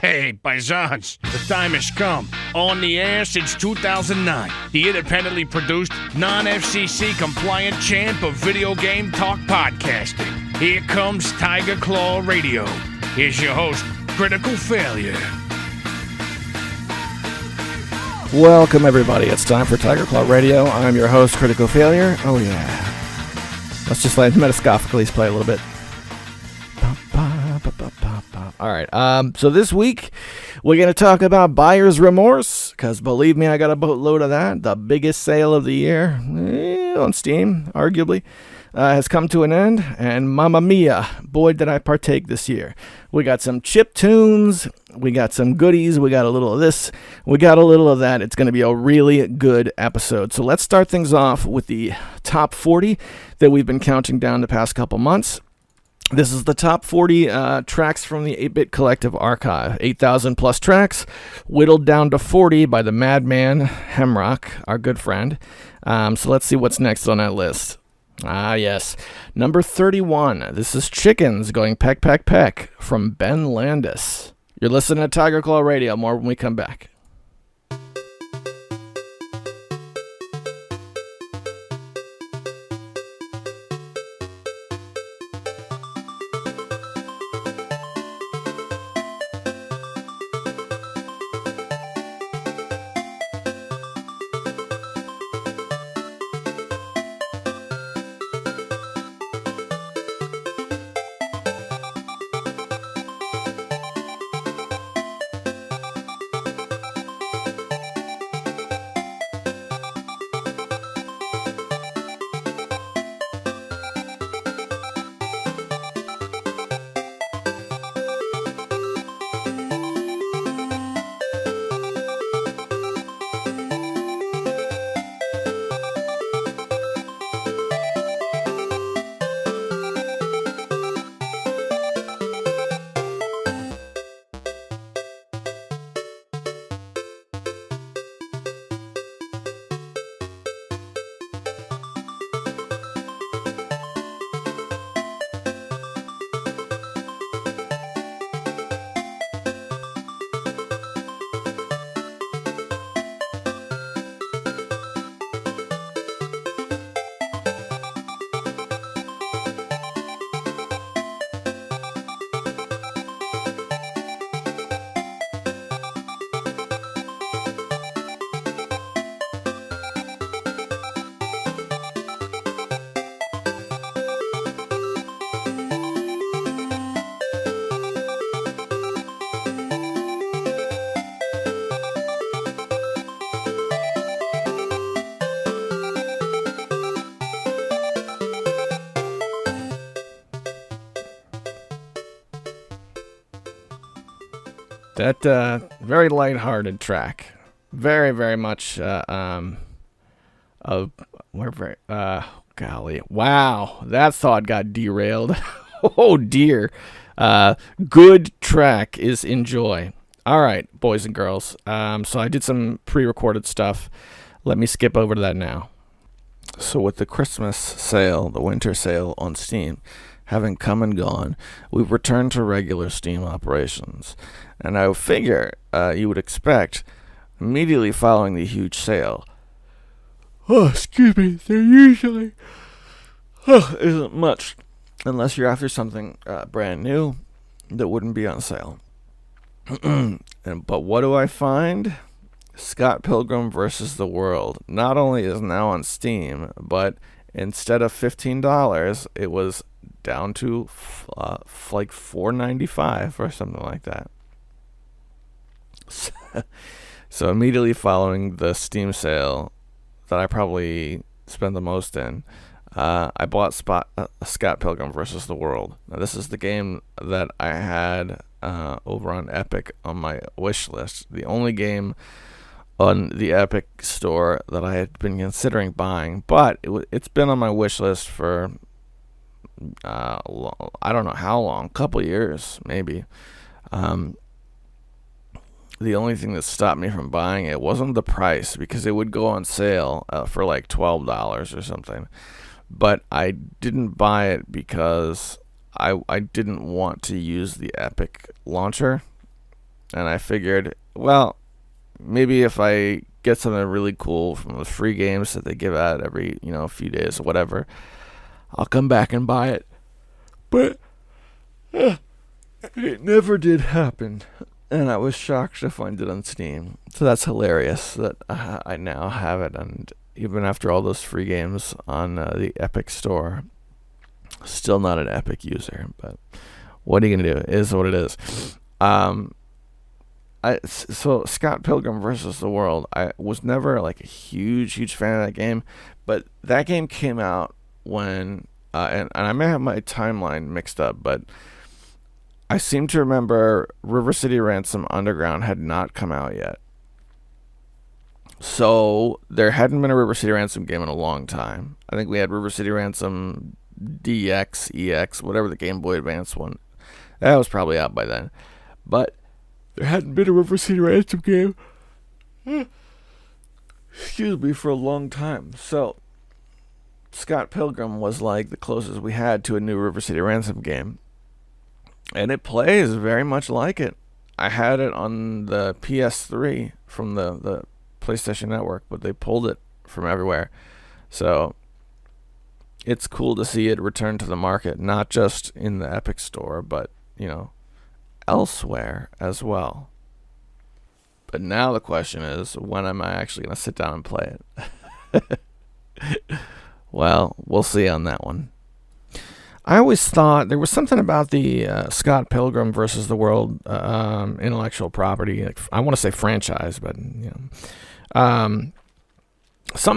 Hey, paisans, the time has come. On the air since 2009, the independently produced, non-FCC compliant champ of video game talk podcasting. Here comes Tiger Claw Radio. Here's your host, Critical Failure. Welcome, everybody. It's time for Tiger Claw Radio. I'm your host, Critical Failure. Oh, yeah. Let's just metascophically play a little bit. All right. So this week, we're going to talk about buyer's remorse, because believe me, I got a boatload of that. The biggest sale of the year on Steam, arguably, has come to an end. And mamma mia, boy, did I partake this year. We got some chip tunes. We got some goodies. We got a little of this. We got a little of that. It's going to be a really good episode. So let's start things off with the top 40 that we've been counting down the past couple months. This is the top 40 tracks from the 8-Bit Collective archive. 8,000 plus tracks, whittled down to 40 by the madman Hemrock, our good friend. So let's see what's next on that list. Ah, yes. Number 31. This is Chickens going peck, peck, peck from Ben Landis. You're listening to Tiger Claw Radio. More when we come back. That very lighthearted track, very, very much golly, wow, that thought got derailed. Oh dear. Good track is Enjoy. All right, boys and girls. So I did some pre-recorded stuff. Let me skip over to that now. So with the Christmas sale, the winter sale on Steam having come and gone, we've returned to regular Steam operations. And I figure you would expect, immediately following the huge sale, there usually isn't much, unless you're after something brand new that wouldn't be on sale. But what do I find? Scott Pilgrim vs. the World not only is now on Steam, but instead of $15, it was down to like $4.95 or something like that. So immediately following the Steam sale that I probably spent the most in, I bought Scott Pilgrim vs. the World. Now, this is the game that I had over on Epic on my wish list. The only game on the Epic store that I had been considering buying, but it's been on my wish list for I don't know how long, couple years maybe. The only thing that stopped me from buying it wasn't the price, because it would go on sale for like $12 or something. But I didn't buy it because I didn't want to use the Epic launcher. And I figured, well, maybe if I get something really cool from the free games that they give out every, a few days or whatever, I'll come back and buy it. But it never did happen. And I was shocked to find it on Steam. So that's hilarious that I now have it. And even after all those free games on the Epic Store, still not an Epic user. But what are you going to do? It is what it is. So Scott Pilgrim versus the World, I was never like a huge fan of that game. But that game came out when, and I may have my timeline mixed up, but I seem to remember River City Ransom Underground had not come out yet. So there hadn't been a River City Ransom game in a long time. I think we had River City Ransom DX, EX, whatever the Game Boy Advance one. That was probably out by then. But there hadn't been a River City Ransom game, excuse me, for a long time. So Scott Pilgrim was like the closest we had to a new River City Ransom game. And it plays very much like it. I had it on the PS3 from the PlayStation Network, but they pulled it from everywhere. So it's cool to see it return to the market, not just in the Epic Store, but, elsewhere as well. But now the question is, when am I actually going to sit down and play it? Well, we'll see on that one. I always thought there was something about the Scott Pilgrim versus the World intellectual property. Like, I want to say franchise, but something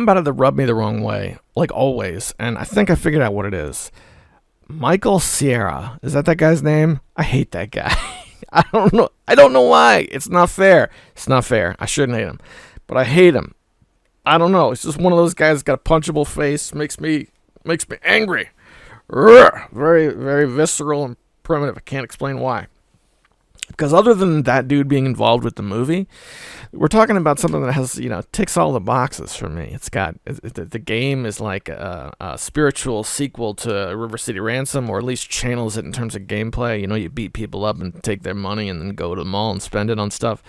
about it that rubbed me the wrong way, like always. And I think I figured out what it is. Michael Sierra, is that guy's name? I hate that guy. I don't know why. It's not fair. I shouldn't hate him, but I hate him. I don't know. It's just one of those guys that's got a punchable face. Makes me angry. Very, very visceral and primitive. I can't explain why. Because other than that dude being involved with the movie, we're talking about something that has, ticks all the boxes for me. It's got, the game is like a spiritual sequel to River City Ransom, or at least channels it in terms of gameplay. You beat people up and take their money and then go to the mall and spend it on stuff.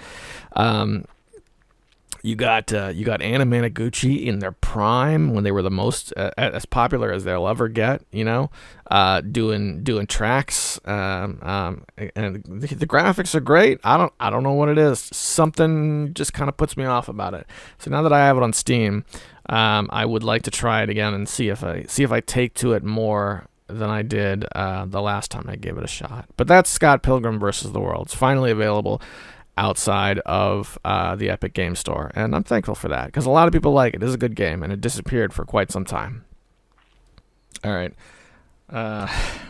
You got Anna Managuchi in their prime when they were the most as popular as they'll ever get. Doing tracks, and the graphics are great. I don't know what it is. Something just kind of puts me off about it. So now that I have it on Steam, I would like to try it again and see if I take to it more than I did the last time I gave it a shot. But that's Scott Pilgrim versus the World. It's finally available outside of the Epic Game Store, and I'm thankful for that, because a lot of people like it. It is a good game, and it disappeared for quite some time. All right,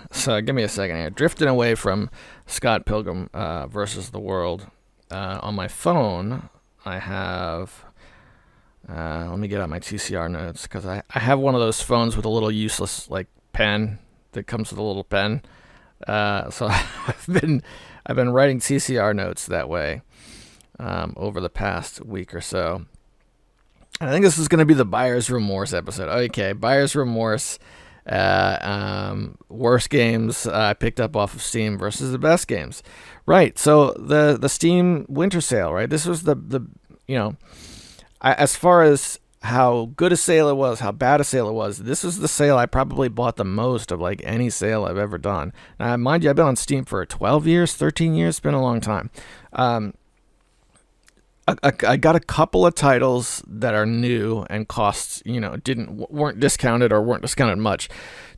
so give me a second here. Drifting away from Scott Pilgrim versus the World, on my phone, I have, let me get out my TCR notes, because I have one of those phones with a little useless, pen that comes with a little pen. So I've been writing TCR notes that way over the past week or so. And I think this is going to be the Buyer's Remorse episode. Okay, Buyer's Remorse, worst games I picked up off of Steam versus the best games. Right, so the Steam winter sale, right? This was as far as how good a sale it was, how bad a sale it was, this is the sale I probably bought the most of any sale I've ever done. Now, mind you, I've been on Steam for 12 years, 13 years, it's been a long time. I got a couple of titles that are new and costs, weren't discounted or weren't discounted much.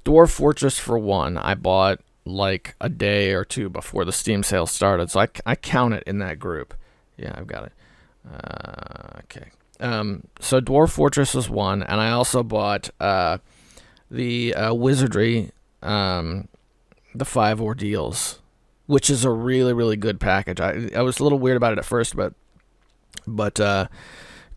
Dwarf Fortress, for one, I bought a day or two before the Steam sale started, so I count it in that group. Yeah, I've got it. Okay. So Dwarf Fortress was one, and I also bought the Wizardry, the 5 Ordeals, which is a really, really good package. I was a little weird about it at first, but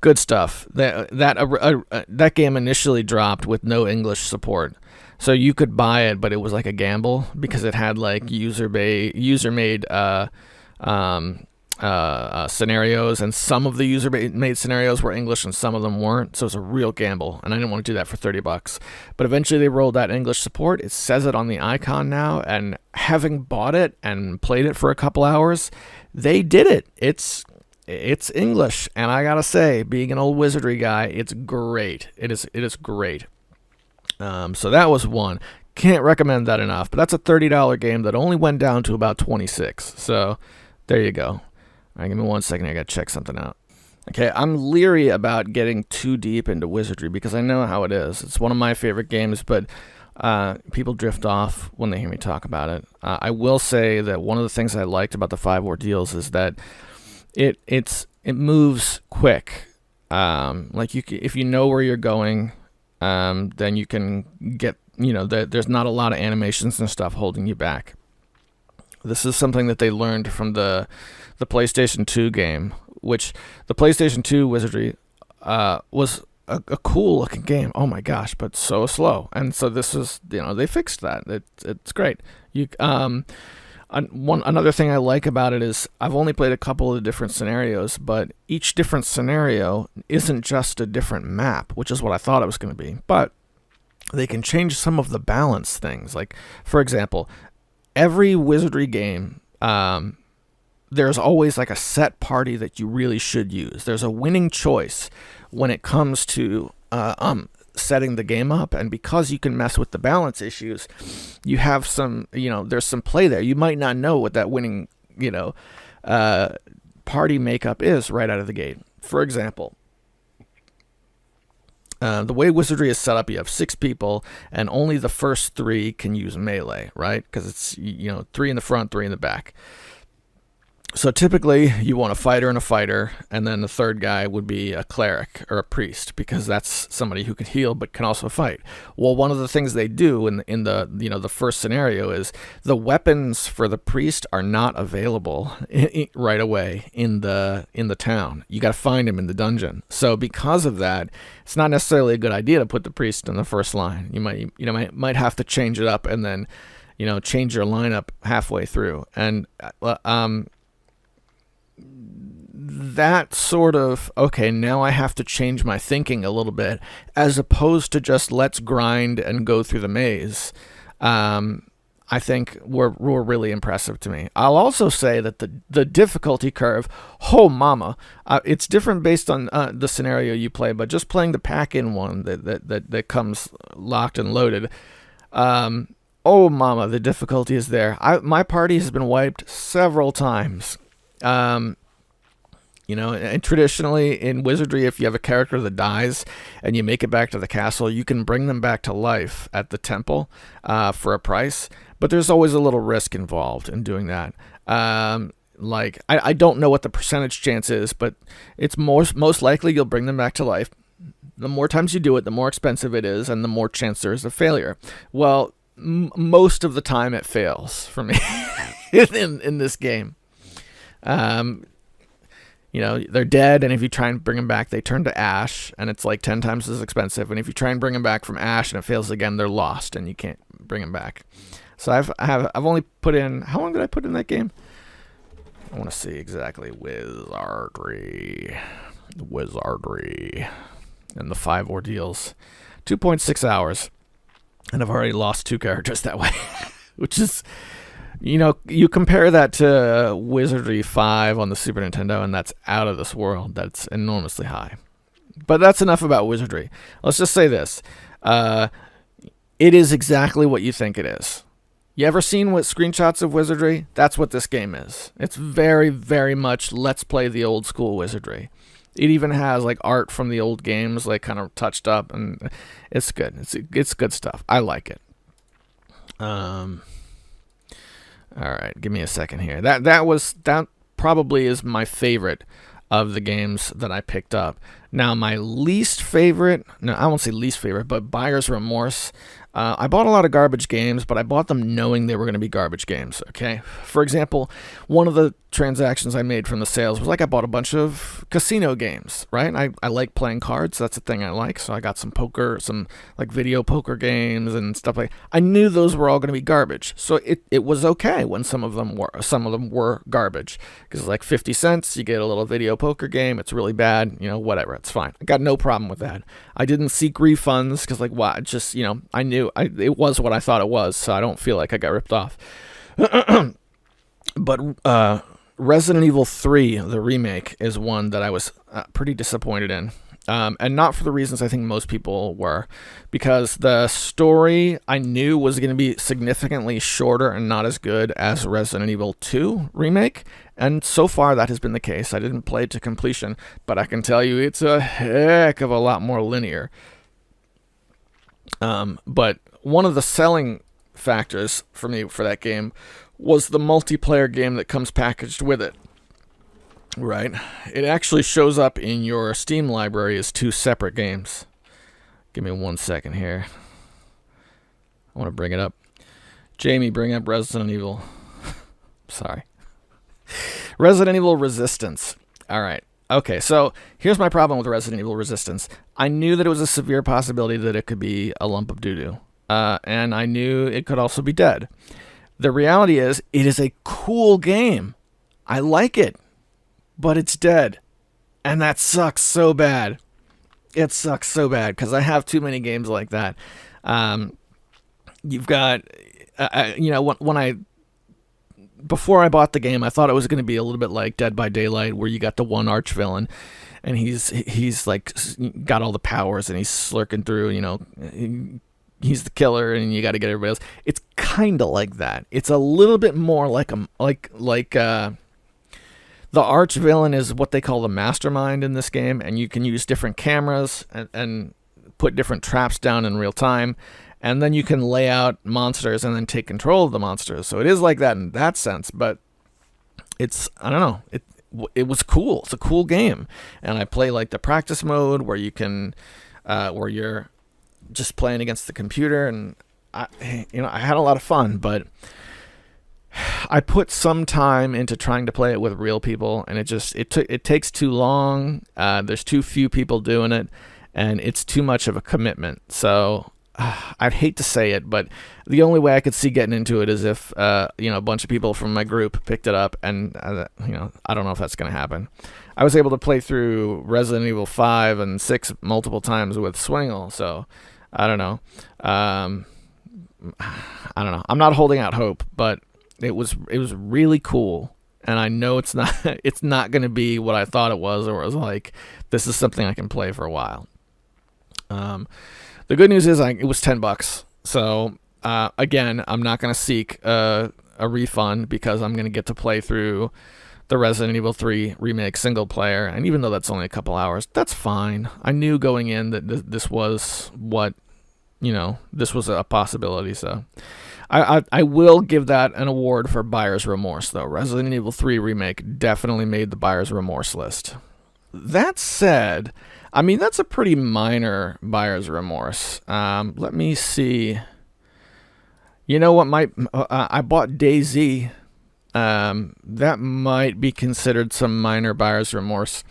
good stuff. That game initially dropped with no English support, so you could buy it, but it was like a gamble because it had user-made scenarios, and some of the user-made scenarios were English and some of them weren't, so it's a real gamble, and I didn't want to do that for $30. But eventually they rolled out English support. It says it on the icon now, and having bought it and played it for a couple hours, they did it. It's English, and I gotta say, being an old Wizardry guy, it's great. It is great. So that was one. Can't recommend that enough, but that's a $30 game that only went down to about 26. So there you go. All right, give me 1 second. I got to check something out. Okay, I'm leery about getting too deep into Wizardry because I know how it is. It's one of my favorite games, but people drift off when they hear me talk about it. I will say that one of the things I liked about the 5 Ordeals is that it moves quick. Like if you know where you're going, then you can get, there's not a lot of animations and stuff holding you back. This is something that they learned from the PlayStation 2 game, which the PlayStation 2 Wizardry was a cool looking game. Oh my gosh, but so slow. And so this is, they fixed that. It's great. Another thing I like about it is I've only played a couple of different scenarios, but each different scenario isn't just a different map, which is what I thought it was going to be. But they can change some of the balance things. Like, for example, every Wizardry game, there's always like a set party that you really should use. There's a winning choice when it comes to setting the game up, and because you can mess with the balance issues, you have some, there's some play there. You might not know what that winning, party makeup is right out of the gate. For example, the way Wizardry is set up, you have 6 people, and only the first 3 can use melee, right? Because it's 3 in the front, 3 in the back. So typically, you want a fighter and a fighter, and then the third guy would be a cleric or a priest, because that's somebody who can heal but can also fight. Well, one of the things they do in the first scenario is the weapons for the priest are not available right away in the town. You got to find them in the dungeon. So because of that, it's not necessarily a good idea to put the priest in the first line. You might have to change it up and then change your lineup halfway through. And that sort of, okay, now I have to change my thinking a little bit, as opposed to just let's grind and go through the maze, I think were really impressive to me. I'll also say that the difficulty curve, oh mama, it's different based on the scenario you play, but just playing the pack-in one that comes locked and loaded, oh mama, the difficulty is there. My party has been wiped several times. And traditionally in Wizardry, if you have a character that dies and you make it back to the castle, you can bring them back to life at the temple for a price. But there's always a little risk involved in doing that. I don't know what the percentage chance is, but it's most likely you'll bring them back to life. The more times you do it, the more expensive it is, and the more chance there is of failure. Well, most of the time it fails for me in this game. They're dead, and if you try and bring them back, they turn to ash, and it's like 10 times as expensive. And if you try and bring them back from ash and it fails again, they're lost, and you can't bring them back. So I've only put in, how long did I put in that game? I want to see exactly. Wizardry, and the 5 Ordeals, 2.6 hours, and I've already lost 2 characters that way, which is. You compare that to Wizardry 5 on the Super Nintendo, and that's out of this world. That's enormously high. But that's enough about Wizardry. Let's just say this. It is exactly what you think it is. You ever seen what screenshots of Wizardry? That's what this game is. It's very, very much let's play the old school Wizardry. It even has like art from the old games, like kind of touched up, and it's good. It's good stuff. I like it. All right, give me a second here. That probably is my favorite of the games that I picked up. Now, my least favorite, no, I won't say least favorite, but Buyer's Remorse. I bought a lot of garbage games, but I bought them knowing they were going to be garbage games, okay? For example, one of the transactions I made from the sales was like I bought a bunch of casino games, right? I like playing cards. That's a thing I like. So I got some poker, some like video poker games and stuff like. I knew those were all going to be garbage. So it was okay when some of them were garbage, because like 50 cents, you get a little video poker game. It's really bad, whatever. It's fine. I got no problem with that. I didn't seek refunds because like, wow, just, I knew it was what I thought it was. So I don't feel like I got ripped off. But Resident Evil 3, the remake, is one that I was pretty disappointed in. And not for the reasons I think most people were, because the story I knew was going to be significantly shorter and not as good as Resident Evil 2 remake. And so far that has been the case. I didn't play it to completion, but I can tell you it's a heck of a lot more linear. But one of the selling factors for me for that game was the multiplayer game that comes packaged with it. Right? It actually shows up in your Steam library as 2 separate games. Give me 1 second here. I want to bring it up. Jamie, bring up Resident Evil. Sorry. Resident Evil Resistance. All right. Okay, so here's my problem with Resident Evil Resistance. I knew that it was a severe possibility that it could be a lump of doo-doo. And I knew it could also be dead. The reality is, it is a cool game. I like it, but it's dead. And that sucks so bad. It sucks so bad because I have too many games like that. You've got, before I bought the game, I thought it was going to be a little bit like Dead by Daylight, where you got the one arch villain, and he's like got all the powers, and he's slurking through, he's the killer, and you got to get everybody else. It's kind of like that. It's a little bit more like the arch villain is what they call the mastermind in this game, and you can use different cameras and put different traps down in real time, and then you can lay out monsters and then take control of the monsters. So it is like that in that sense, but it's, I don't know, it was cool. It's a cool game, and I play like the practice mode where you can, where you're just playing against the computer, and I had a lot of fun, but I put some time into trying to play it with real people, and it takes too long. There's too few people doing it, and it's too much of a commitment. So I'd hate to say it, but the only way I could see getting into it is if a bunch of people from my group picked it up, and I don't know if that's going to happen. I was able to play through Resident Evil 5 and 6 multiple times with Swingle, so I don't know. I don't know. I'm not holding out hope, but it was really cool, and I know it's not going to be what I thought it was, or it was like, this is something I can play for a while. The good news is it was $10, so again, I'm not going to seek a refund because I'm going to get to play through the Resident Evil 3 remake single player, and even though that's only a couple hours, that's fine. I knew going in that this was what, this was a possibility, so I will give that an award for buyer's remorse, though. Resident Evil 3 remake definitely made the buyer's remorse list. That said, that's a pretty minor buyer's remorse. Let me see. You know what? I bought DayZ. That might be considered some minor buyer's remorse.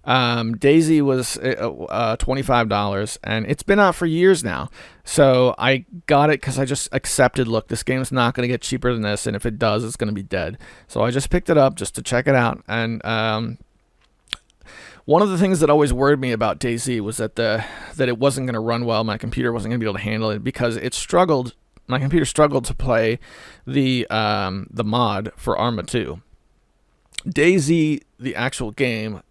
DayZ was $25, and it's been out for years now. So I got it because I just accepted, look, this game's not going to get cheaper than this, and if it does, it's going to be dead. So I just picked it up just to check it out. And one of the things that always worried me about DayZ was that it wasn't going to run well. My computer wasn't going to be able to handle it because my computer struggled to play the mod for Arma 2. DayZ, the actual game,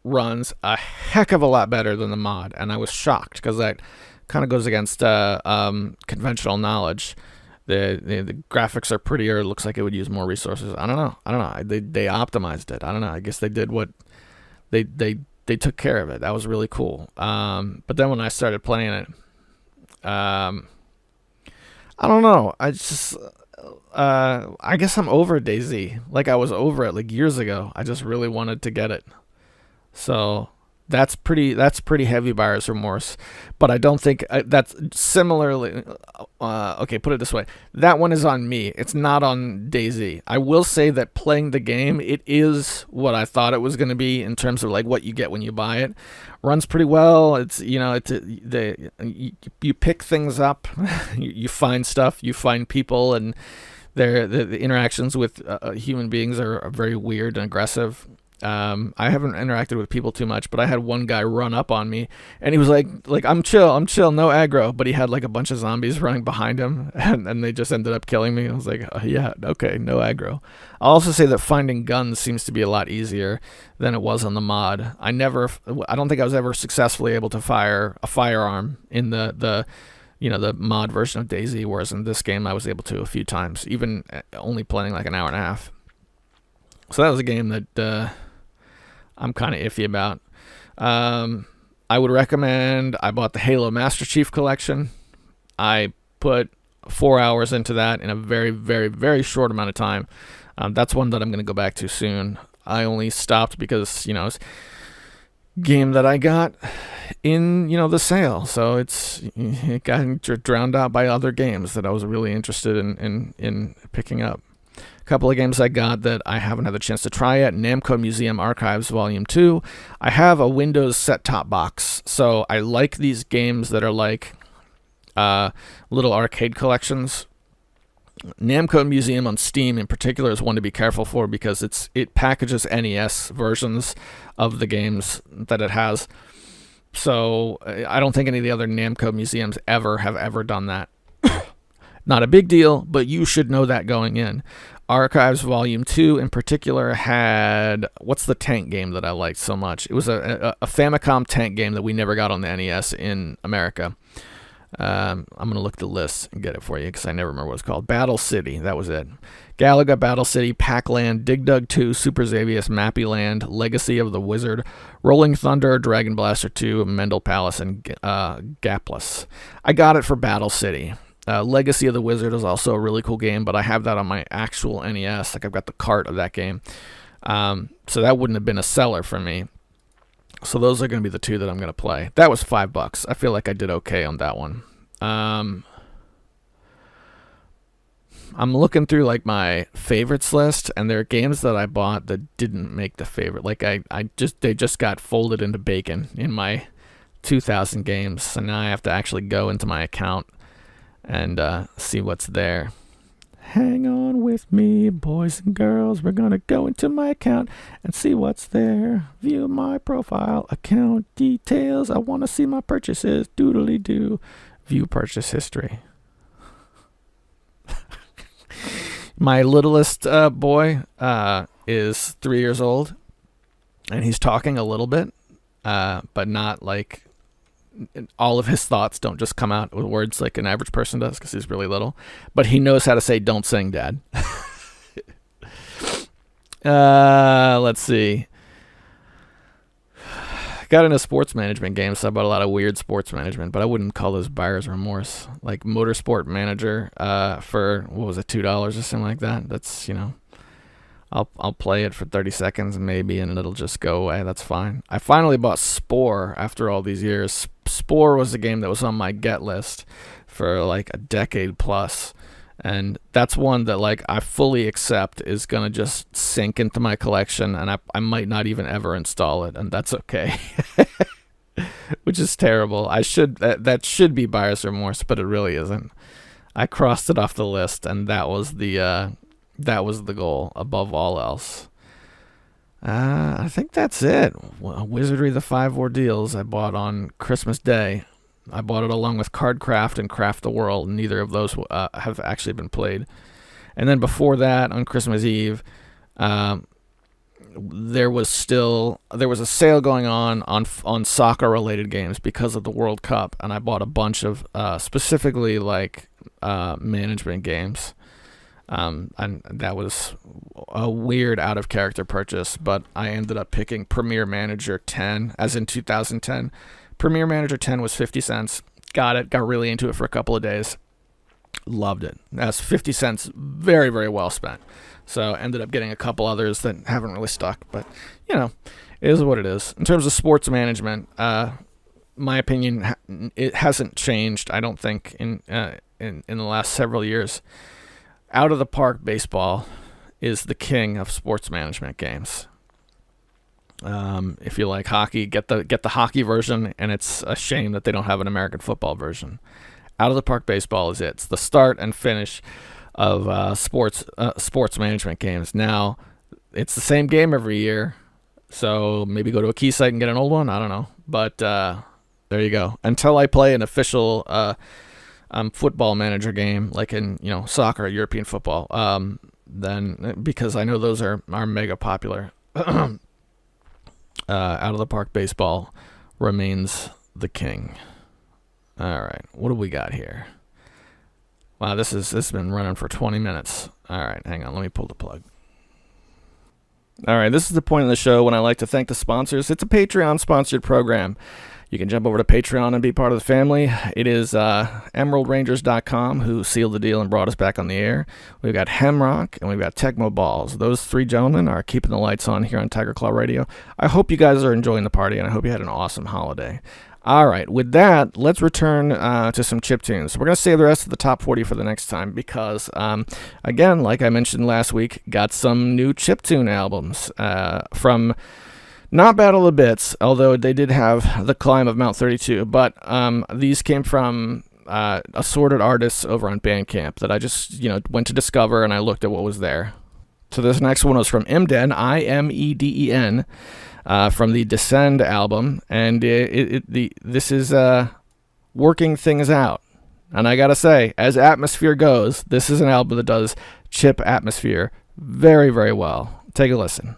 runs a heck of a lot better than the mod, and I was shocked because that kind of goes against conventional knowledge. The graphics are prettier. It looks like it would use more resources. I don't know. They optimized it. I don't know. I guess they did what they took care of it. That was really cool. But then when I started playing it, I don't know. I just I guess I'm over DayZ. Like I was over it like years ago. I just really wanted to get it. So That's pretty heavy buyer's remorse, but I don't think that's similarly. Okay, put it this way: that one is on me. It's not on DayZ. I will say that playing the game, it is what I thought it was going to be in terms of like what you get when you buy it. Runs pretty well. It's you pick things up, you find stuff, you find people, and the interactions with human beings are very weird and aggressive. I haven't interacted with people too much, but I had one guy run up on me, and he was like I'm chill, no aggro, but he had like a bunch of zombies running behind him, and they just ended up killing me. I was like, yeah, okay, no aggro. I'll also say that finding guns seems to be a lot easier than it was on the mod. I don't think I was ever successfully able to fire a firearm in the mod version of DayZ, whereas in this game I was able to a few times, even only playing like an hour and a half. So that was a game that I'm kind of iffy about. I would recommend, I bought the Halo Master Chief Collection. I put 4 hours into that in a very, very, very short amount of time. That's one that I'm going to go back to soon. I only stopped because, it's a game that I got in, the sale. So it got drowned out by other games that I was really interested in picking up. Couple of games I got that I haven't had the chance to try yet. Namco Museum Archives Volume 2. I have a Windows set-top box, so I like these games that are like little arcade collections. Namco Museum on Steam in particular is one to be careful for because it packages NES versions of the games that it has. So I don't think any of the other Namco museums have ever done that. Not a big deal, but you should know that going in. Archives Volume 2 in particular had, what's the tank game that I liked so much? It was a Famicom tank game that we never got on the NES in America. I'm going to look at the list and get it for you because I never remember what it's called. Battle City, that was it. Galaga, Battle City, Pac-Land, Dig Dug 2, Super Xavius, Mappy Land, Legacy of the Wizard, Rolling Thunder, Dragon Blaster 2, Mendel Palace, and Gapless. I got it for Battle City. Legacy of the Wizard is also a really cool game, but I have that on my actual NES. Like I've got the cart of that game. So that wouldn't have been a seller for me. So those are going to be the two that I'm going to play. That was $5. I feel like I did okay on that one. I'm looking through like my favorites list, and there are games that I bought that didn't make the favorite. Like they just got folded into bacon in my 2,000 games. So now I have to actually go into my account and see what's there. Hang on with me, boys and girls. We're going to go into my account and see what's there. View my profile, account details. I want to see my purchases. Doodly-doo. View purchase history. My littlest boy is 3 years old, and he's talking a little bit, but not like all of his thoughts don't just come out with words like an average person does because he's really little. But he knows how to say, "Don't sing, Dad." Let's see. Got into sports management games, so I bought a lot of weird sports management, but I wouldn't call those buyer's remorse. Like Motorsport Manager for, what was it, $2 or something like that. That's, I'll play it for 30 seconds maybe, and it'll just go away. That's fine. I finally bought Spore after all these years. Spore was a game that was on my get list for like a decade plus, and that's one that like I fully accept is gonna just sink into my collection, and I might not even ever install it, and that's okay. Which is terrible. That should be buyer's remorse, but it really isn't. I crossed it off the list, and that was the goal above all else. I think that's it. Wizardry the 5 Ordeals I bought on Christmas Day. I bought it along with Cardcraft and Craft the World. Neither of those have actually been played. And then before that, on Christmas Eve, there was a sale going on soccer-related games because of the World Cup, and I bought a bunch of specifically like management games. And that was a weird out of character purchase, but I ended up picking Premier Manager 10, as in 2010. Premier Manager 10 was 50 cents. Got really into it for a couple of days. Loved it. That's 50 cents, very, very well spent. So ended up getting a couple others that haven't really stuck, but it is what it is. In terms of sports management, my opinion, it hasn't changed. I don't think in the last several years. Out of the park baseball is the king of sports management games. If you like hockey, get the hockey version, and it's a shame that they don't have an American football version. Out of the park baseball is it. It's the start and finish of sports management games. Now, it's the same game every year, so maybe go to a key site and get an old one. I don't know, but there you go. Until I play an official football manager game, like in soccer, European football, then because I know those are mega popular. Out of the park baseball remains the king. All right, what do we got here? Wow, this has been running for 20 minutes. All right, hang on, let me pull the plug. All right, this is the point of the show when I like to thank the sponsors. It's a Patreon-sponsored program. You can jump over to Patreon and be part of the family. It is EmeraldRangers.com who sealed the deal and brought us back on the air. We've got Hemrock and we've got Tecmo Balls. Those three gentlemen are keeping the lights on here on Tiger Claw Radio. I hope you guys are enjoying the party, and I hope you had an awesome holiday. All right, with that, let's return to some chip tunes. We're going to save the rest of the top 40 for the next time because, again, like I mentioned last week, got some new chiptune albums from not Battle of Bits, although they did have The Climb of Mount 32, but these came from assorted artists over on Bandcamp that I just went to discover, and I looked at what was there. So this next one was from Imeden, Imeden. From the Descend album, and this is Working Things Out. And I gotta say, as atmosphere goes, this is an album that does chip atmosphere very, very well. Take a listen.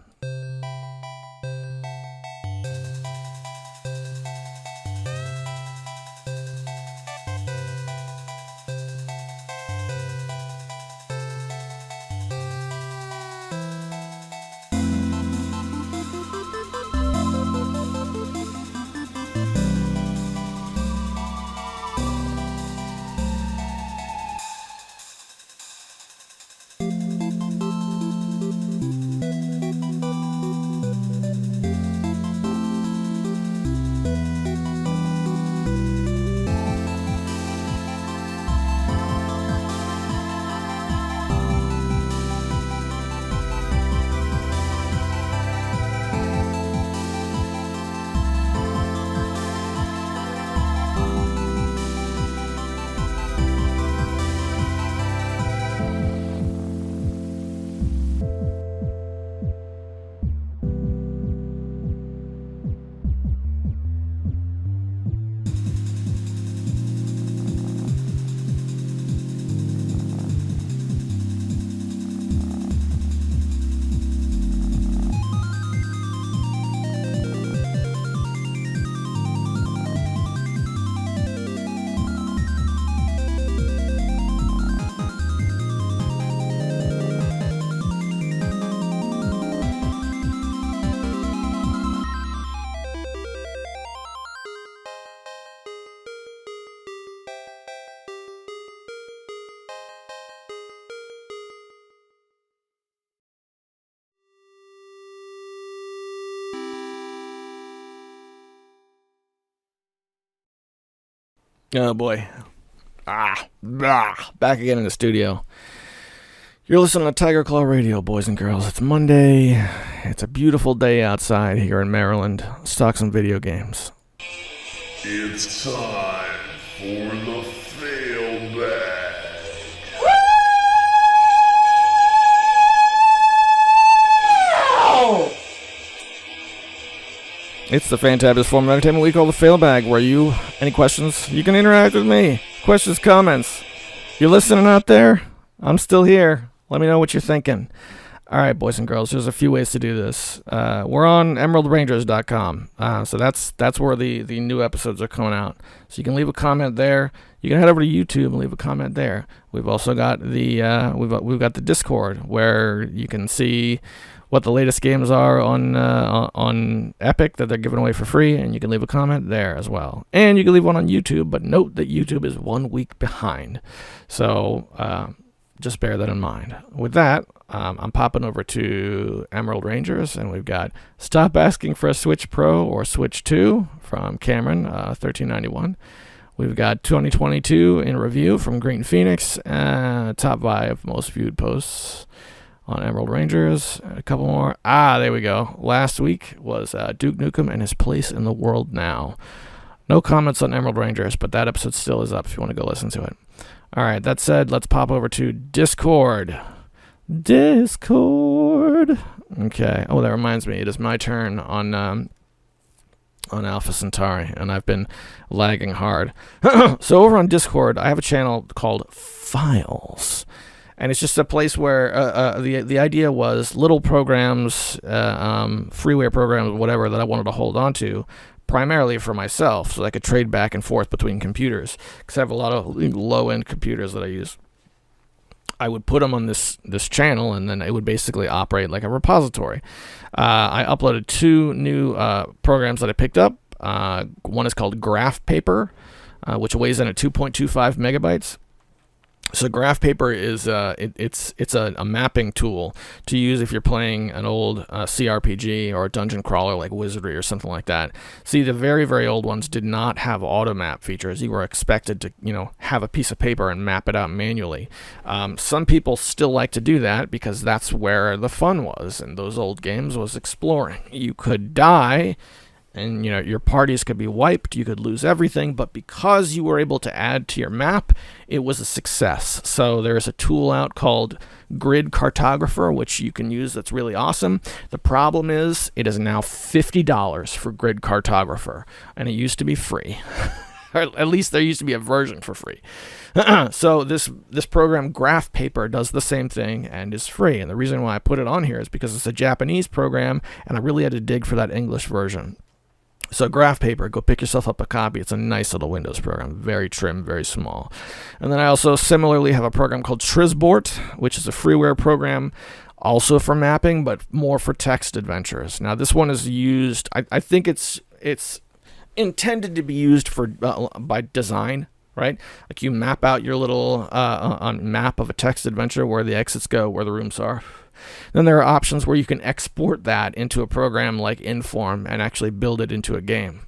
Oh boy. Back again in the studio. You're listening to Tiger Claw Radio, boys and girls. It's Monday. It's a beautiful day outside here in Maryland. Let's talk some video games. It's time for the fail bag. It's the fantabulous form of entertainment we call the Fail Bag, where any questions, you can interact with me. Questions, comments. You're listening out there? I'm still here. Let me know what you're thinking. All right, boys and girls, there's a few ways to do this. We're on EmeraldRangers.com, so that's where the new episodes are coming out. So you can leave a comment there. You can head over to YouTube and leave a comment there. We've also got we've got the Discord where you can see what the latest games are on Epic that they're giving away for free, and you can leave a comment there as well. And you can leave one on YouTube, but note that YouTube is 1 week behind. So just bear that in mind. With that, I'm popping over to Emerald Rangers, and we've got Stop Asking for a Switch Pro or Switch 2 from Cameron, 1391. We've got 2022 in review from Green Phoenix, top 5 most viewed posts on Emerald Rangers. A couple more. There we go. Last week was Duke Nukem and his place in the world now. No comments on Emerald Rangers, but that episode still is up if you want to go listen to it. All right, that said, let's pop over to Discord. Okay. Oh, that reminds me. It is my turn on Alpha Centauri, and I've been lagging hard. So over on Discord, I have a channel called Files. And it's just a place where the idea was little programs, freeware programs, whatever, that I wanted to hold on to, primarily for myself, so I could trade back and forth between computers. Because I have a lot of low-end computers that I use. I would put them on this channel, and then it would basically operate like a repository. I uploaded 2 new programs that I picked up. One is called Graph Paper, which weighs in at 2.25 megabytes. So Graph Paper is it's a mapping tool to use if you're playing an old CRPG or a dungeon crawler like Wizardry or something like that. See, the very, very old ones did not have auto map features. You were expected to, have a piece of paper and map it out manually. Some people still like to do that because that's where the fun was, and those old games was exploring. You could die, and your parties could be wiped, you could lose everything, but because you were able to add to your map, it was a success. So there's a tool out called Grid Cartographer, which you can use. That's really awesome. The problem is it is now $50 for Grid Cartographer, and it used to be free. Or at least there used to be a version for free. So this program, Graph Paper, does the same thing and is free. And the reason why I put it on here is because it's a Japanese program, and I really had to dig for that English version. So Graph Paper, go pick yourself up a copy. It's a nice little Windows program, very trim, very small. And then I also similarly have a program called Trizbort, which is a freeware program also for mapping, but more for text adventures. Now this one is used, I think it's intended to be used for by design, right? Like you map out your little map of a text adventure where the exits go, where the rooms are. Then there are options where you can export that into a program like Inform and actually build it into a game.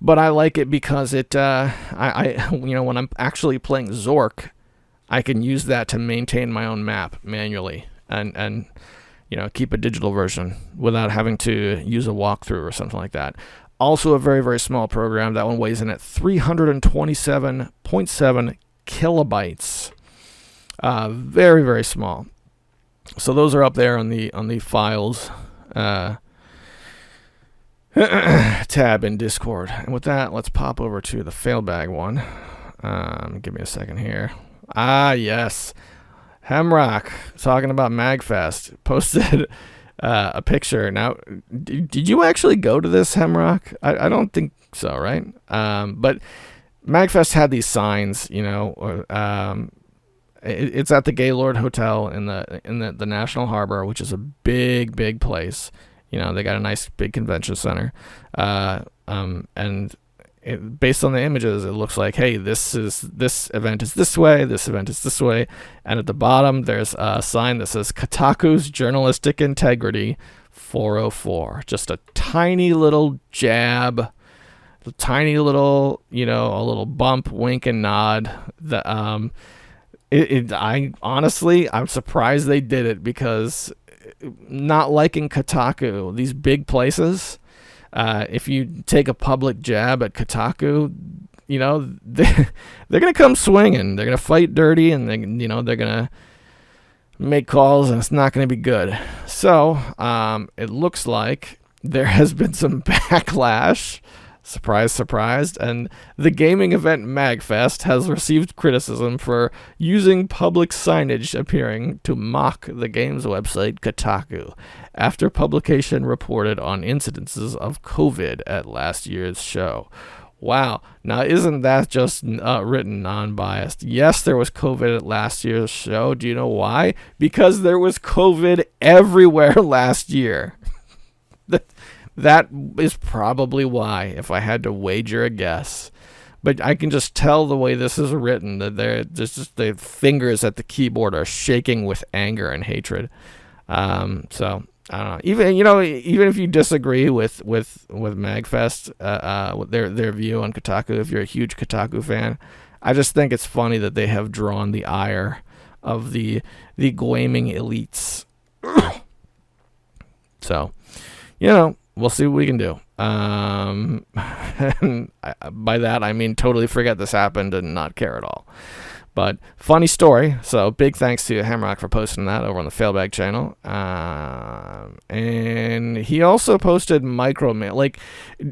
But I like it because it, when I'm actually playing Zork, I can use that to maintain my own map manually and keep a digital version without having to use a walkthrough or something like that. Also a very, very small program. That one weighs in at 327.7 kilobytes. Very, very small. So those are up there on the files tab in Discord. And with that, let's pop over to the failbag one. Give me a second here. Yes. Hemrock, talking about MagFest, posted a picture. Now, did you actually go to this, Hemrock? I don't think so, right? But MagFest had these signs, it's at the Gaylord Hotel in the National Harbor, which is a big, big place. They got a nice big convention center. And based on the images, it looks like, hey, this event is this way, this event is this way. And at the bottom, there's a sign that says Kotaku's Journalistic Integrity 404. Just a tiny little jab, a tiny little, a little bump, wink, and nod. I'm surprised they did it, because not liking Kotaku, these big places, if you take a public jab at Kotaku, they're gonna come swinging. They're gonna fight dirty, and they're gonna make calls, and it's not gonna be good. So it looks like there has been some backlash. Surprise, surprise. And the gaming event MagFest has received criticism for using public signage appearing to mock the game's website Kotaku after publication reported on incidences of COVID at last year's show. Wow. Now, isn't that just written non-biased? Yes, there was COVID at last year's show. Do you know why? Because there was COVID everywhere last year. That is probably why, if I had to wager a guess. But I can just tell the way this is written that they're just the fingers at the keyboard are shaking with anger and hatred. So I don't know. Even if you disagree with Magfest, with their view on Kotaku, if you're a huge Kotaku fan, I just think it's funny that they have drawn the ire of the gaming elites. So, we'll see what we can do. And by that, I mean totally forget this happened and not care at all. But funny story. So big thanks to Hamrock for posting that over on the Failbag channel. And he also posted like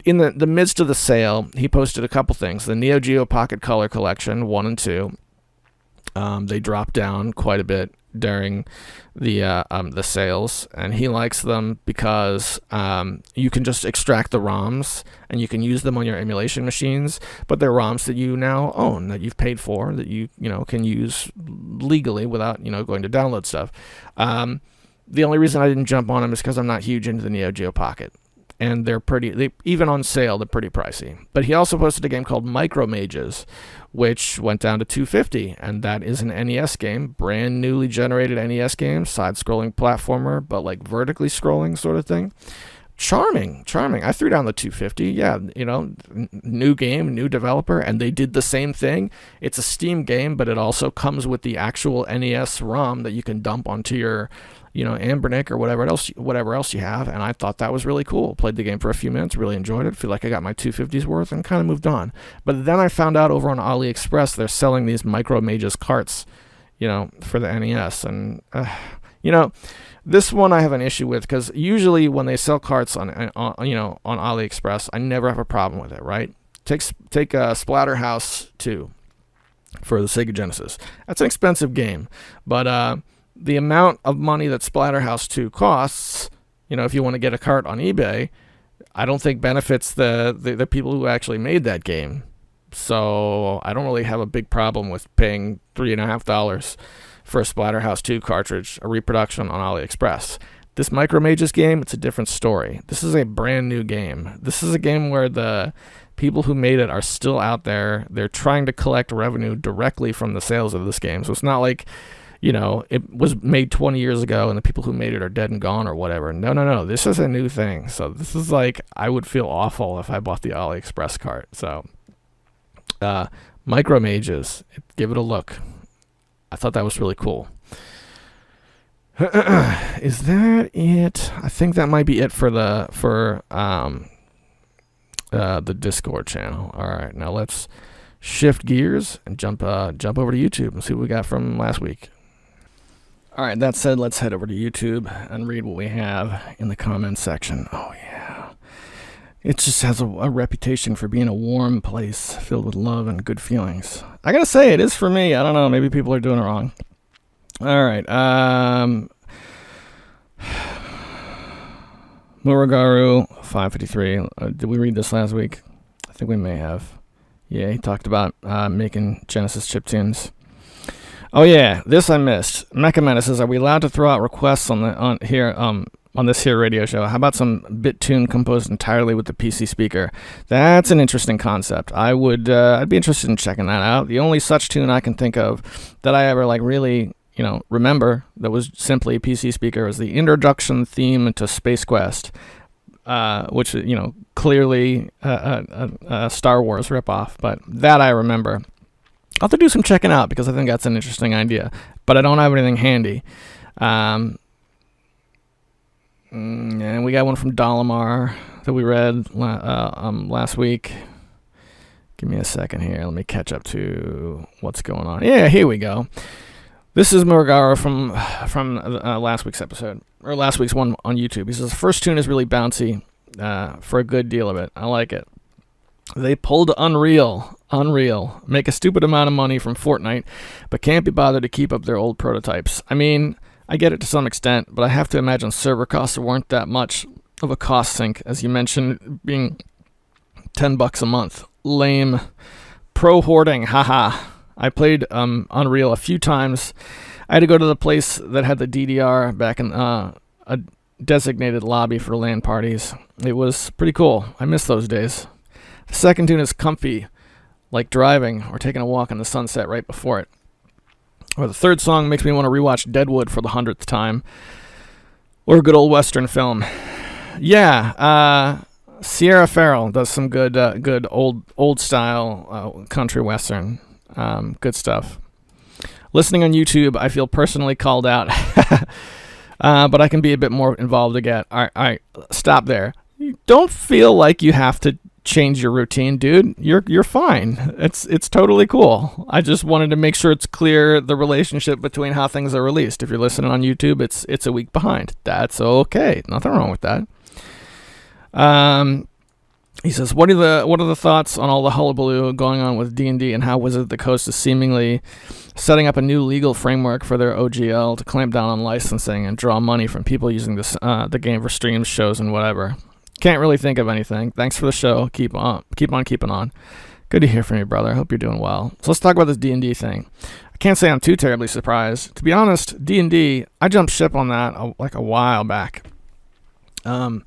in the midst of the sale, he posted a couple things. The Neo Geo Pocket Color Collection 1 and 2. They dropped down quite a bit during the sales, and he likes them because you can just extract the ROMs and you can use them on your emulation machines, but they're ROMs that you now own, that you've paid for, that you can use legally without going to download stuff. The only reason I didn't jump on them is because I'm not huge into the Neo Geo Pocket, and even on sale they're pretty pricey. But he also posted a game called Micro Mages, which went down to $250, and that is an NES game, brand newly generated NES game, side-scrolling platformer, but like vertically scrolling sort of thing. Charming. I threw down the $250. Yeah, new game, new developer, and they did the same thing. It's a Steam game, but it also comes with the actual NES ROM that you can dump onto your Ambernick or whatever else you have, and I thought that was really cool. Played the game for a few minutes, really enjoyed it, feel like I got my $250's worth, and kind of moved on. But then I found out over on AliExpress they're selling these Micro Mages carts, for the NES, and this one I have an issue with, because usually when they sell carts on AliExpress, I never have a problem with it, right? Take Splatterhouse 2 for the Sega Genesis. That's an expensive game, but the amount of money that Splatterhouse 2 costs, if you want to get a cart on eBay, I don't think benefits the people who actually made that game. So I don't really have a big problem with paying $3.50 for a Splatterhouse 2 cartridge, a reproduction on AliExpress. This Micro Mages game, it's a different story. This is a brand new game. This is a game where the people who made it are still out there. They're trying to collect revenue directly from the sales of this game. So it's not like it was made 20 years ago and the people who made it are dead and gone or whatever. No. This is a new thing. So this is like, I would feel awful if I bought the AliExpress cart. So, Micro Mages, give it a look. I thought that was really cool. Is that it? I think that might be it for the Discord channel. All right, now let's shift gears and jump over to YouTube and see what we got from last week. All right, that said, let's head over to YouTube and read what we have in the comments section. Oh, yeah. It just has a reputation for being a warm place filled with love and good feelings. I gotta say, it is for me. I don't know. Maybe people are doing it wrong. All right. Muragaru 553. Did we read this last week? I think we may have. Yeah, he talked about making Genesis chiptunes. Oh yeah, this I missed. Mecha Menace says, "Are we allowed to throw out requests on this here radio show? How about some bit tune composed entirely with the PC speaker?" That's an interesting concept. I'd be interested in checking that out. The only such tune I can think of that I ever really remember that was simply a PC speaker was the introduction theme to Space Quest, which clearly a Star Wars ripoff, but that I remember. I'll have to do some checking out because I think that's an interesting idea, but I don't have anything handy. And we got one from Dalamar that we read last week. Give me a second here. Let me catch up to what's going on. Yeah, here we go. This is Muragara from last week's episode, or last week's one on YouTube. He says, "The first tune is really bouncy for a good deal of it. I like it. They pulled Unreal, make a stupid amount of money from Fortnite, but can't be bothered to keep up their old prototypes. I mean, I get it to some extent, but I have to imagine server costs weren't that much of a cost sink, as you mentioned, being $10 a month. lame. Pro hoarding, haha. I played Unreal a few times. I had to go to the place that had the DDR back in a designated lobby for LAN parties. It was pretty cool. I miss those days. The second tune is comfy, like driving or taking a walk in the sunset right before it. Or the third song makes me want to rewatch Deadwood for the 100th time. Or a good old Western film. Yeah, Sierra Farrell does some good old style country Western. Good stuff. Listening on YouTube, I feel personally called out. But I can be a bit more involved again. All right, stop there. Don't feel like you have to change your routine, dude. You're fine. It's totally cool. I just wanted to make sure it's clear the relationship between how things are released. If you're listening on YouTube, it's a week behind. That's okay. Nothing wrong with that. He says, what are the thoughts on all the hullabaloo going on with D&D and how Wizards of the Coast is seemingly setting up a new legal framework for their OGL to clamp down on licensing and draw money from people using the game for streams, shows, and whatever? Can't really think of anything. Thanks for the show. Keep on keeping on. Good to hear from you, brother. I hope you're doing well. So let's talk about this D&D thing. I can't say I'm too terribly surprised. To be honest, D&D, I jumped ship on that like a while back. And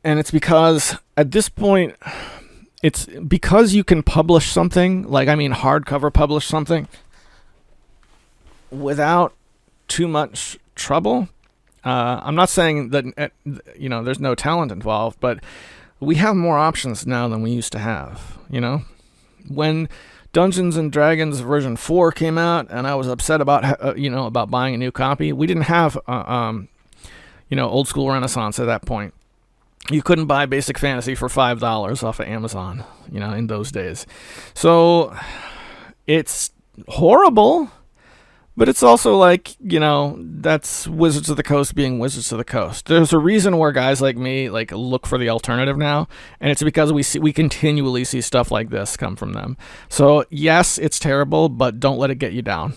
it's because at this point, it's because you can publish something, hardcover publish something without too much trouble. I'm not saying that, there's no talent involved, but we have more options now than we used to have, When Dungeons and Dragons version 4 came out and I was upset about, about buying a new copy, we didn't have, old school Renaissance at that point. You couldn't buy Basic Fantasy for $5 off of Amazon, in those days. So it's horrible, but it's also that's Wizards of the Coast being Wizards of the Coast. There's a reason where guys like me look for the alternative now, and it's because we continually see stuff like this come from them. So yes, it's terrible, but don't let it get you down,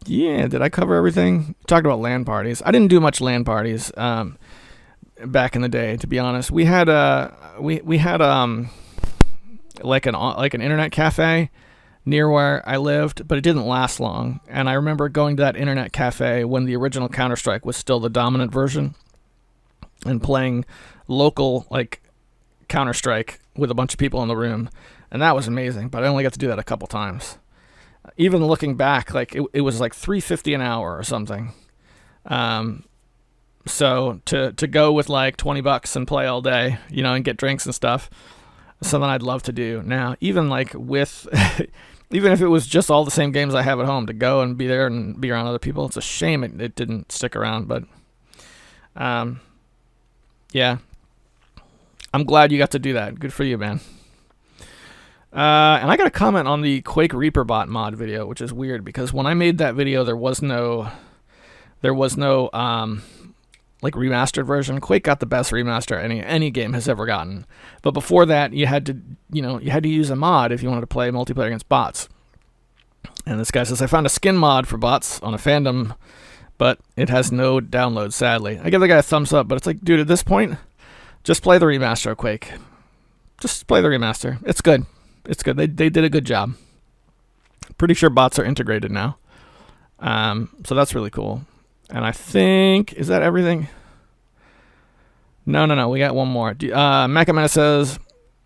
Yeah, did I cover everything? Talked about LAN parties. I didn't do much LAN parties back in the day, to be honest. We had an internet cafe near where I lived, but it didn't last long. And I remember going to that internet cafe when the original Counter-Strike was still the dominant version and playing local Counter-Strike with a bunch of people in the room, and that was amazing. But I only got to do that a couple times. Even looking back, it was $3.50 an hour or something. So to go with $20 and play all day, and get drinks and stuff, something I'd love to do now. Even with, even if it was just all the same games I have at home, to go and be there and be around other people, it's a shame it didn't stick around. But yeah, I'm glad you got to do that. Good for you, man. And I got a comment on the Quake Reaper bot mod video, which is weird because when I made that video, there was no remastered version. Quake got the best remaster any game has ever gotten. But before that, you had to use a mod if you wanted to play multiplayer against bots. And this guy says, I found a skin mod for bots on a fandom, but it has no download, sadly. I give the guy a thumbs up, but it's dude, at this point, just play the remaster of Quake. Just play the remaster. It's good. It's good. They did a good job. Pretty sure bots are integrated now. So that's really cool. And I think, is that everything? No. We got one more. Macamena says,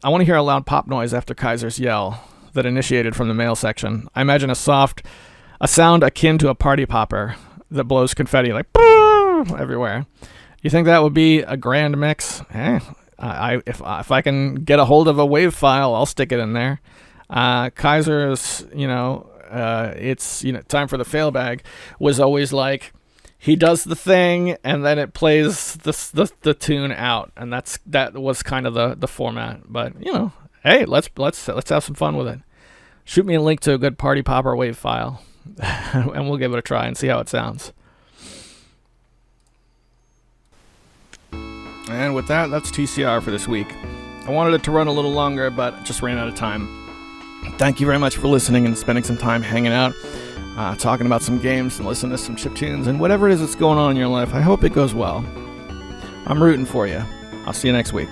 I want to hear a loud pop noise after Kaiser's yell that initiated from the mail section. I imagine a sound akin to a party popper that blows confetti everywhere. You think that would be a grand mix? If I can get a hold of a WAV file, I'll stick it in there. Kaiser's, it's time for the fail bag was always he does the thing and then it plays the tune out, and that was kind of the format. But hey, let's have some fun with it. Shoot me a link to a good party popper WAV file, and we'll give it a try and see how it sounds. And with that, that's TCR for this week. I wanted it to run a little longer, but just ran out of time. Thank you very much for listening and spending some time hanging out, talking about some games and listening to some chiptunes and whatever it is that's going on in your life. I hope it goes well. I'm rooting for you. I'll see you next week.